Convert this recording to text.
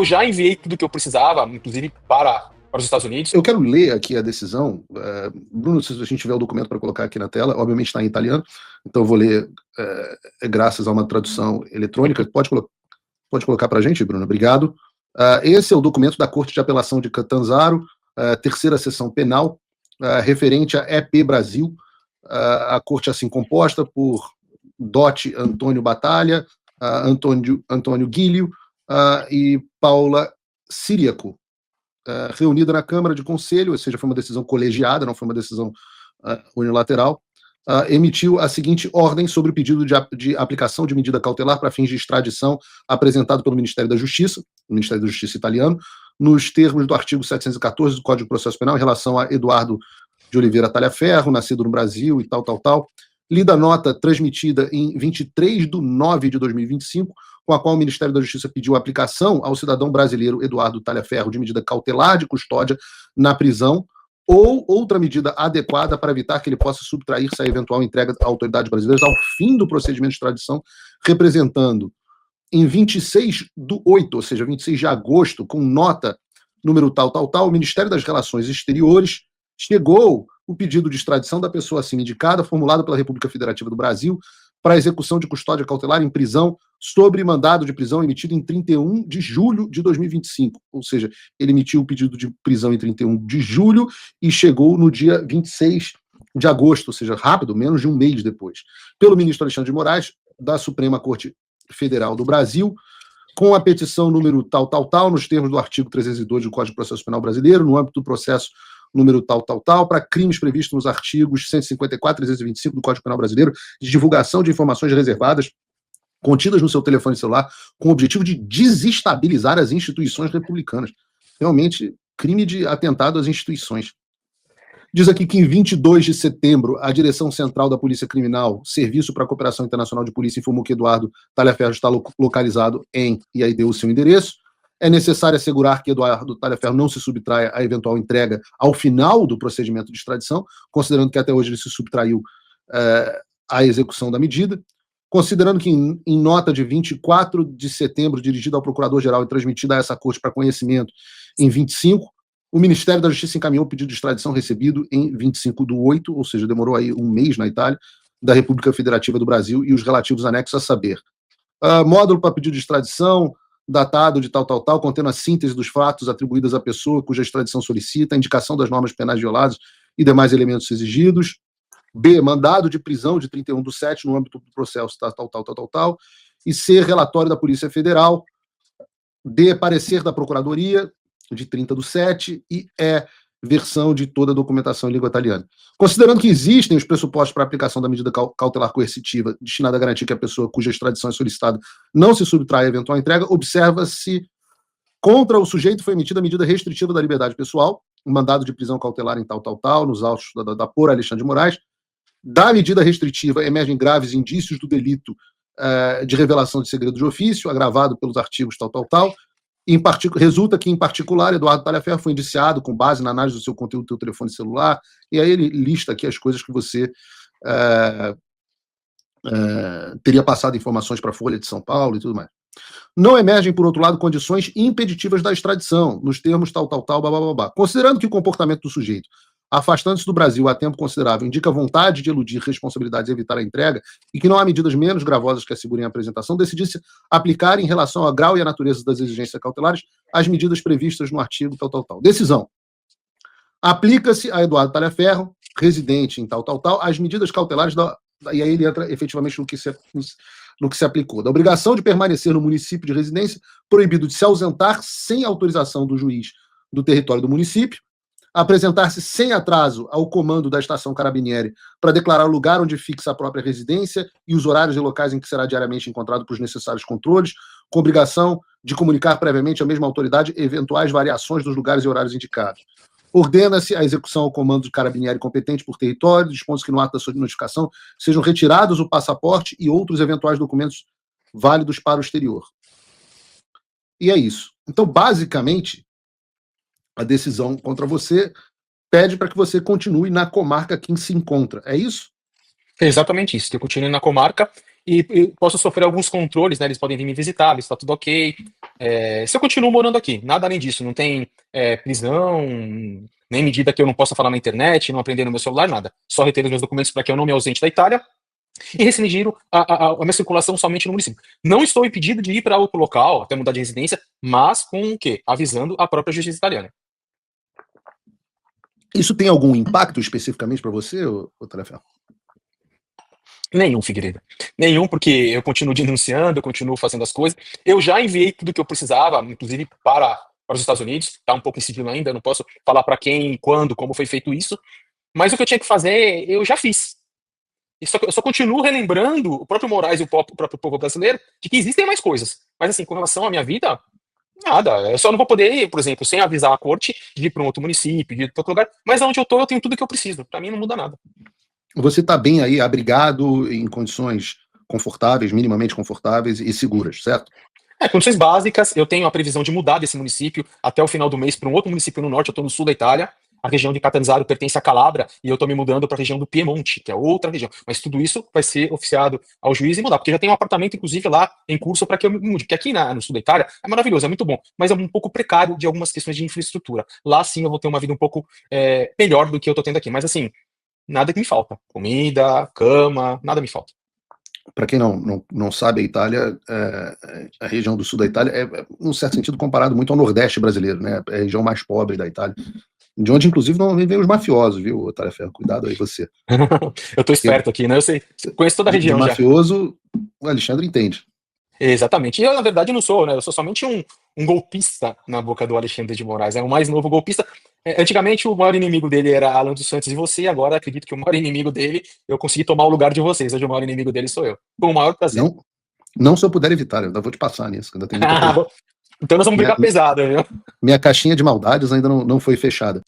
já enviei tudo que eu precisava, inclusive para os Estados Unidos. Eu quero ler aqui a decisão. Bruno, se a gente tiver o documento para colocar aqui na tela, obviamente está em italiano, então eu vou ler graças a uma tradução eletrônica. Pode colocar para a gente, Bruno? Obrigado. Esse é o documento da Corte de Apelação de Catanzaro, terceira sessão penal, referente a EP Brasil, a corte assim composta por Dotti Antônio Batalha, Antônio Guilho e Paula Siriaco, reunida na Câmara de Conselho, ou seja, foi uma decisão colegiada, não foi uma decisão unilateral, emitiu a seguinte ordem sobre o pedido de aplicação de medida cautelar para fins de extradição apresentado pelo Ministério da Justiça, o Ministério da Justiça italiano, nos termos do artigo 714 do Código de Processo Penal em relação a Eduardo de Oliveira Talhaferro, nascido no Brasil e tal. Lida a nota transmitida em 23 de nove de 2025, com a qual o Ministério da Justiça pediu a aplicação ao cidadão brasileiro Eduardo Talhaferro de medida cautelar de custódia na prisão ou outra medida adequada para evitar que ele possa subtrair-se à eventual entrega a autoridades brasileiras ao fim do procedimento de extradição, representando em 26/8, ou seja, 26 de agosto, com nota número tal, o Ministério das Relações Exteriores chegou o pedido de extradição da pessoa assim indicada, formulado pela República Federativa do Brasil, para execução de custódia cautelar em prisão, sobre mandado de prisão emitido em 31 de julho de 2025. Ou seja, ele emitiu o pedido de prisão em 31 de julho e chegou no dia 26 de agosto, ou seja, rápido, menos de um mês depois, pelo ministro Alexandre de Moraes, da Suprema Corte Federal do Brasil, com a petição número tal, nos termos do artigo 302 do Código de Processo Penal Brasileiro, no âmbito do processo número tal, para crimes previstos nos artigos 154 e 325 do Código Penal Brasileiro, de divulgação de informações reservadas contidas no seu telefone celular, com o objetivo de desestabilizar as instituições republicanas. Realmente, crime de atentado às instituições. Diz aqui que em 22 de setembro, a Direção Central da Polícia Criminal, Serviço para a Cooperação Internacional de Polícia, informou que Eduardo Talhaferro está localizado em, e aí deu o seu endereço. É necessário assegurar que Eduardo Talhaferro não se subtraia à eventual entrega ao final do procedimento de extradição, considerando que até hoje ele se subtraiu à execução da medida. Considerando que em nota de 24 de setembro, dirigida ao Procurador-Geral e transmitida a essa corte para conhecimento em 25, o Ministério da Justiça encaminhou o pedido de extradição recebido em 25/8, ou seja, demorou aí um mês na Itália, da República Federativa do Brasil e os relativos anexos a saber. Módulo para pedido de extradição, datado de tal, contendo a síntese dos fatos atribuídos à pessoa cuja extradição solicita, a indicação das normas penais violadas e demais elementos exigidos. B, mandado de prisão de 31/7 no âmbito do processo tal. E C, relatório da Polícia Federal. D, parecer da Procuradoria de 30/7 e E, versão de toda a documentação em língua italiana. Considerando que existem os pressupostos para a aplicação da medida cautelar coercitiva destinada a garantir que a pessoa cuja extradição é solicitada não se subtrai à eventual entrega, observa-se contra o sujeito foi emitida a medida restritiva da liberdade pessoal, um mandado de prisão cautelar em tal, nos autos da por Alexandre de Moraes. Da medida restritiva emergem graves indícios do delito de revelação de segredo de ofício, agravado pelos artigos tal. Resulta que, em particular, Eduardo Talhaferro foi indiciado com base na análise do seu conteúdo do seu telefone celular, e aí ele lista aqui as coisas que você teria passado informações para a Folha de São Paulo e tudo mais. Não emergem, por outro lado, condições impeditivas da extradição, nos termos tal, blá. Considerando que o comportamento do sujeito, afastando-se do Brasil a tempo considerável, indica vontade de eludir responsabilidades e evitar a entrega, e que não há medidas menos gravosas que assegurem a apresentação, decidir-se aplicar, em relação ao grau e à natureza das exigências cautelares, as medidas previstas no artigo tal. Decisão. Aplica-se a Eduardo Talhaferro, residente em tal, as medidas cautelares e aí ele entra efetivamente no que se aplicou. Da obrigação de permanecer no município de residência, proibido de se ausentar sem autorização do juiz do território do município, apresentar-se sem atraso ao comando da estação Carabinieri para declarar o lugar onde fixa a própria residência e os horários e locais em que será diariamente encontrado para os necessários controles, com obrigação de comunicar previamente à mesma autoridade eventuais variações dos lugares e horários indicados. Ordena-se a execução ao comando de Carabinieri competente por território, dispõe-se que no ato da sua notificação sejam retirados o passaporte e outros eventuais documentos válidos para o exterior. E é isso. Então, basicamente, a decisão contra você pede para que você continue na comarca que se encontra. É isso? É exatamente isso, que eu continue na comarca e posso sofrer alguns controles, né? Eles podem vir me visitar, ver se tá tudo ok. Se eu continuo morando aqui, nada além disso, não tem prisão, nem medida que eu não possa falar na internet, não aprender no meu celular, nada. Só reter os meus documentos para que eu não me ausente da Itália e restringir a minha circulação somente no município. Não estou impedido de ir para outro local, até mudar de residência, mas com o quê? Avisando a própria justiça italiana. Isso tem algum impacto especificamente para você, ô Tarefa? Nenhum, Figueiredo. Nenhum, porque eu continuo denunciando, eu continuo fazendo as coisas. Eu já enviei tudo que eu precisava, inclusive para os Estados Unidos. Está um pouco em sigilo ainda, não posso falar para quem, quando, como foi feito isso. Mas o que eu tinha que fazer, eu já fiz. Eu só continuo relembrando o próprio Moraes e o próprio povo brasileiro de que existem mais coisas. Mas, assim, com relação à minha vida, nada. Eu só não vou poder, por exemplo, sem avisar a corte, de ir para um outro município, de ir para outro lugar. Mas onde eu estou, eu tenho tudo que eu preciso. Para mim, não muda nada. Você está bem aí, abrigado, em condições confortáveis, minimamente confortáveis e seguras, certo? Condições básicas, eu tenho a previsão de mudar desse município até o final do mês para um outro município no norte, eu estou no sul da Itália, a região de Catanzaro pertence à Calabria, e eu estou me mudando para a região do Piemonte, que é outra região. Mas tudo isso vai ser oficiado ao juiz e mudar, porque já tem um apartamento, inclusive, lá em curso para que eu me mude, porque aqui no sul da Itália é maravilhoso, é muito bom, mas é um pouco precário de algumas questões de infraestrutura. Lá sim eu vou ter uma vida um pouco melhor do que eu estou tendo aqui, mas assim, nada que me falta. Comida, cama, nada me falta. Para quem não sabe, a Itália, a região do sul da Itália é, num certo sentido, comparado muito ao Nordeste brasileiro, né? É a região mais pobre da Itália, de onde, inclusive, não vem os mafiosos, viu, Tarefa? Cuidado aí você. Eu tô esperto aqui, né? Eu sei, conheço toda a De região já. mafioso, o Alexandre entende. Exatamente. E eu, na verdade, não sou, né? Eu sou somente um golpista na boca do Alexandre de Moraes. É o mais novo golpista. Antigamente, o maior inimigo dele era Alan dos Santos e você. Agora, acredito que o maior inimigo dele, eu consegui tomar o lugar de vocês. Hoje, o maior inimigo dele sou eu. Com o maior prazer. Não se eu puder evitar, eu ainda vou te passar nisso, ainda tem muita coisa. Então, nós vamos brigar pesado, viu? Minha caixinha de maldades ainda não foi fechada.